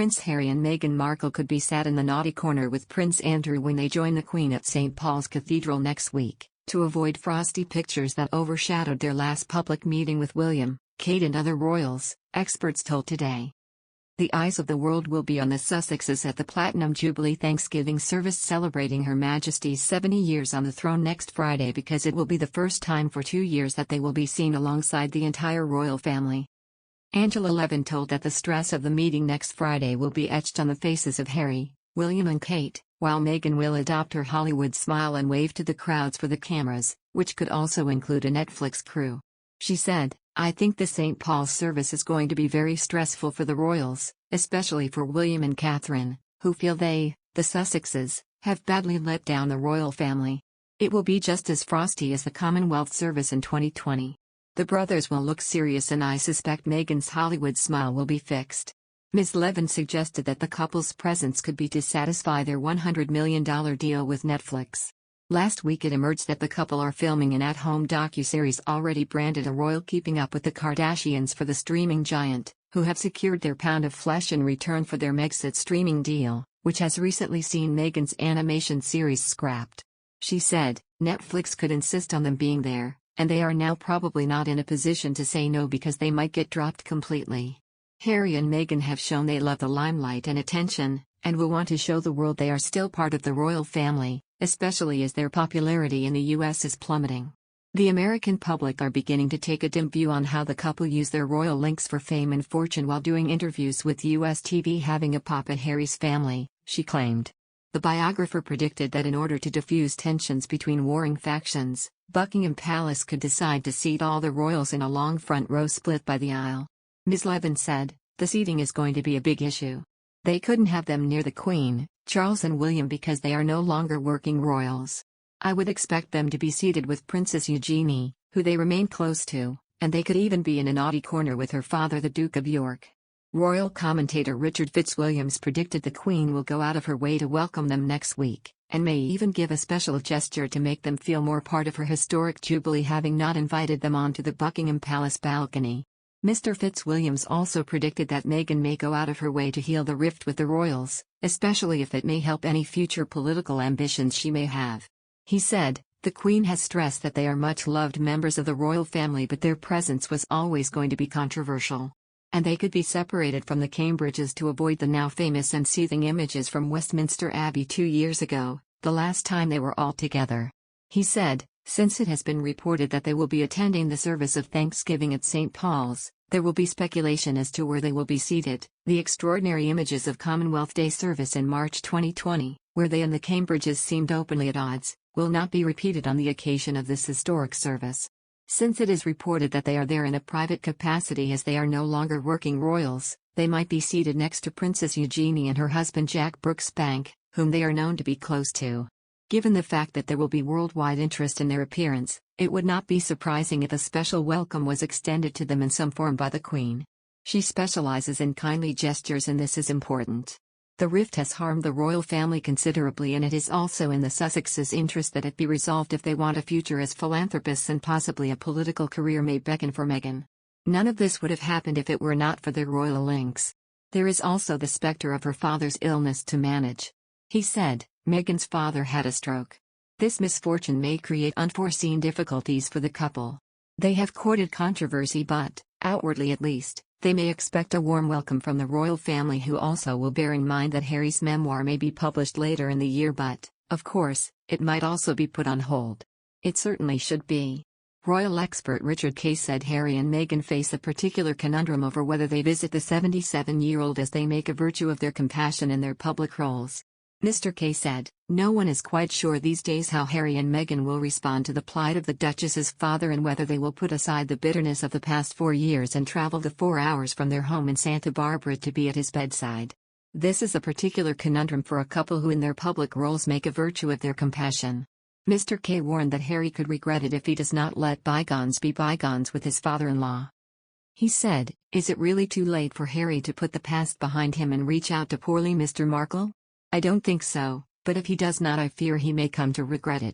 Prince Harry and Meghan Markle could be sat in the naughty corner with Prince Andrew when they join the Queen at St. Paul's Cathedral next week, to avoid frosty pictures that overshadowed their last public meeting with William, Kate and other royals, experts told Today. The eyes of the world will be on the Sussexes at the Platinum Jubilee Thanksgiving service celebrating Her Majesty's 70 years on the throne next Friday because it will be the first time for 2 years that they will be seen alongside the entire royal family. Angela Levin told that the stress of the meeting next Friday will be etched on the faces of Harry, William and Kate, while Meghan will adopt her Hollywood smile and wave to the crowds for the cameras, which could also include a Netflix crew. She said, "I think the St. Paul's service is going to be very stressful for the royals, especially for William and Catherine, who feel they, the Sussexes, have badly let down the royal family. It will be just as frosty as the Commonwealth service in 2020. The brothers will look serious and I suspect Meghan's Hollywood smile will be fixed." Ms. Levin suggested that the couple's presence could be to satisfy their $100 million deal with Netflix. Last week it emerged that the couple are filming an at-home docuseries already branded a royal Keeping Up with the Kardashians for the streaming giant, who have secured their pound of flesh in return for their Megxit streaming deal, which has recently seen Meghan's animation series scrapped. She said, "Netflix could insist on them being there, and they are now probably not in a position to say no because they might get dropped completely." Harry and Meghan have shown they love the limelight and attention, and will want to show the world they are still part of the royal family, especially as their popularity in the US is plummeting. The American public are beginning to take a dim view on how the couple use their royal links for fame and fortune while doing interviews with US TV, having a pop at Harry's family, she claimed. The biographer predicted that in order to diffuse tensions between warring factions, Buckingham Palace could decide to seat all the royals in a long front row split by the aisle. Ms. Levin said, "The seating is going to be a big issue. They couldn't have them near the Queen, Charles and William because they are no longer working royals. I would expect them to be seated with Princess Eugenie, who they remain close to, and they could even be in a naughty corner with her father the Duke of York." Royal commentator Richard Fitzwilliams predicted the Queen will go out of her way to welcome them next week, and may even give a special gesture to make them feel more part of her historic Jubilee, having not invited them onto the Buckingham Palace balcony. Mr. Fitzwilliams also predicted that Meghan may go out of her way to heal the rift with the royals, especially if it may help any future political ambitions she may have. He said, "The Queen has stressed that they are much-loved members of the royal family, but their presence was always going to be controversial. And they could be separated from the Cambridges to avoid the now famous and seething images from Westminster Abbey 2 years ago, the last time they were all together." He said, "Since it has been reported that they will be attending the service of Thanksgiving at St. Paul's, there will be speculation as to where they will be seated. The extraordinary images of Commonwealth Day service in March 2020, where they and the Cambridges seemed openly at odds, will not be repeated on the occasion of this historic service. Since it is reported that they are there in a private capacity as they are no longer working royals, they might be seated next to Princess Eugenie and her husband Jack Brooksbank, whom they are known to be close to. Given the fact that there will be worldwide interest in their appearance, it would not be surprising if a special welcome was extended to them in some form by the Queen. She specializes in kindly gestures and this is important. The rift has harmed the royal family considerably and it is also in the Sussexes' interest that it be resolved if they want a future as philanthropists and possibly a political career may beckon for Meghan. None of this would have happened if it were not for their royal links. There is also the specter of her father's illness to manage. He said, "Meghan's father had a stroke. This misfortune may create unforeseen difficulties for the couple. They have courted controversy but, outwardly at least, they may expect a warm welcome from the royal family, who also will bear in mind that Harry's memoir may be published later in the year but, of course, it might also be put on hold. It certainly should be." Royal expert Richard Kay said Harry and Meghan face a particular conundrum over whether they visit the 77-year-old as they make a virtue of their compassion in their public roles. Mr. Kay said, "No one is quite sure these days how Harry and Meghan will respond to the plight of the Duchess's father and whether they will put aside the bitterness of the past 4 years and travel the 4 hours from their home in Santa Barbara to be at his bedside. This is a particular conundrum for a couple who in their public roles make a virtue of their compassion." Mr. Kay warned that Harry could regret it if he does not let bygones be bygones with his father-in-law. He said, "Is it really too late for Harry to put the past behind him and reach out to poorly Mr. Markle? I don't think so, but if he does not I fear he may come to regret it."